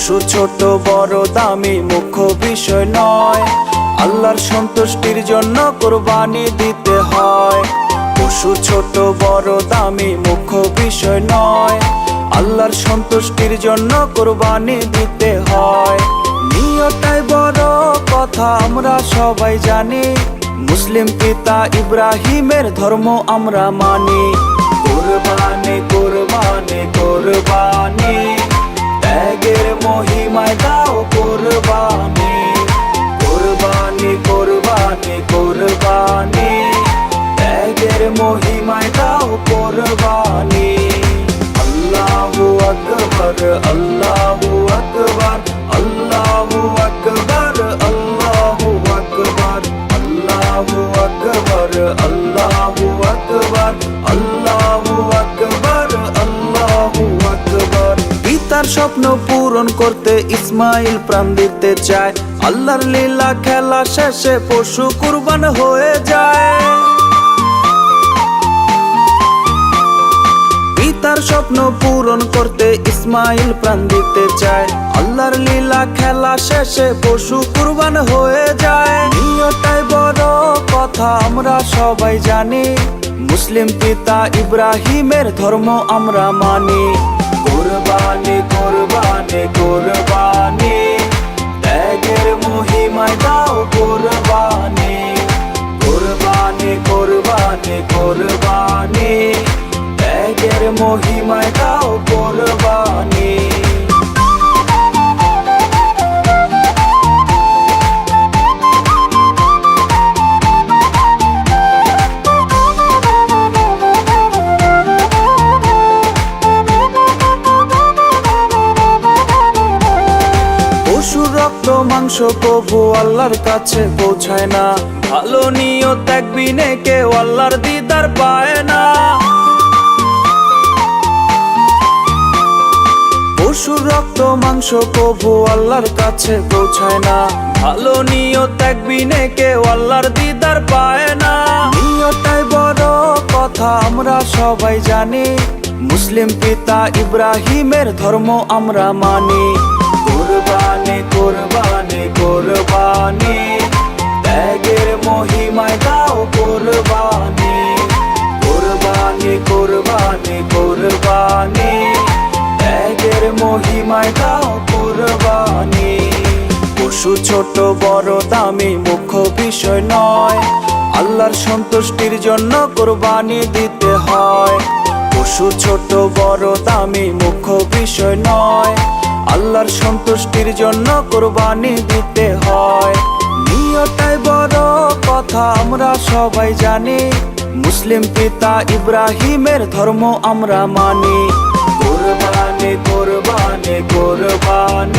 পশু ছোট বড় দামি মুখ্য বিষয় নয়, আল্লাহর সন্তুষ্টির জন্য কুরবানি দিতে হয়। পশু ছোট বড় দামি মুখ্য বিষয় নয়, আল্লাহর সন্তুষ্টির জন্য কুরবানি দিতে হয়। নিয়তটাই বড় কথা আমরা সবাই জানি, মুসলিম পিতা ইব্রাহিমের ধর্ম আমরা মানি। কুরবানি কুরবানি কুরবানি, ত্যাগের মহিমায় দাও কুরবানি। কুরবানি কুরবানি কুরবানি, ত্যাগের মহিমায় দাও কুরবানি। আল্লাহু আকবার আল্লাহু আকবার আল্লাহু আকবার আল্লাহু আকবার আল্লাহু আকবার আল্লাহু আকবার আল্লাহু আকবার আল্লাহু আকবার। পিতার স্বপ্ন পূরণ করতে ইসমাইল প্রাণ দিতে চায়, আল্লাহর লীলা খেলা শেষে পশু কুরবান হয়ে যায়। পিতার স্বপ্ন পূরণ করতে ইসমাইল প্রাণ দিতে চায়, আল্লাহর লীলা খেলা শেষে পশু কুরবান হয়ে যায়। নিয়তটাই বড় কথা আমরা সবাই জানি, মুসলিম পিতা ইব্রাহিমের ধর্ম আমরা মানি। কুরবানি কুরবানি কুরবানি, ত্যাগের মহিমায় দাও কুরবানি। কুরবানি কুরবানি কুরবানি, ত্যাগের মহিমায় দাও কুরবানি। পশুর রক্ত মাংস কবু আল্লাহর কাছে পৌঁছায় না, ভালো নিয়ত ত্যাগ বিনে কেউ আল্লাহর দিদার পায় না। পশুর রক্ত মাংস কবু আল্লাহর কাছে পৌঁছায় না, ভালো নিয়ত ত্যাগ বিনে কেউ আল্লাহর দিদার পায় না। নিয়তটাই বড় কথা আমরা সবাই জানি, মুসলিম পিতা ইব্রাহিমের ধর্ম আমরা মানি। কুরবানি কুরবানি কুরবানি, ত্যাগের মহিমায় দাও কুরবানি। কুরবানি কুরবানি কুরবানি, ত্যাগের মহিমায় দাও কুরবানি। পশু ছোট বড় দামি মুখ্য বিষয় নয়, আল্লাহর সন্তুষ্টির জন্য কুরবানি দিতে হয়। পশু ছোট বড় দামি মুখ্য বিষয় নয়, আল্লাহর সন্তুষ্টির জন্য কুরবানি দিতে হয়। নিয়তটাই বড় কথা আমরা সবাই জানি, মুসলিম পিতা ইব্রাহিমের ধর্ম আমরা মানি। কুরবানি কুরবানি কুরবানি,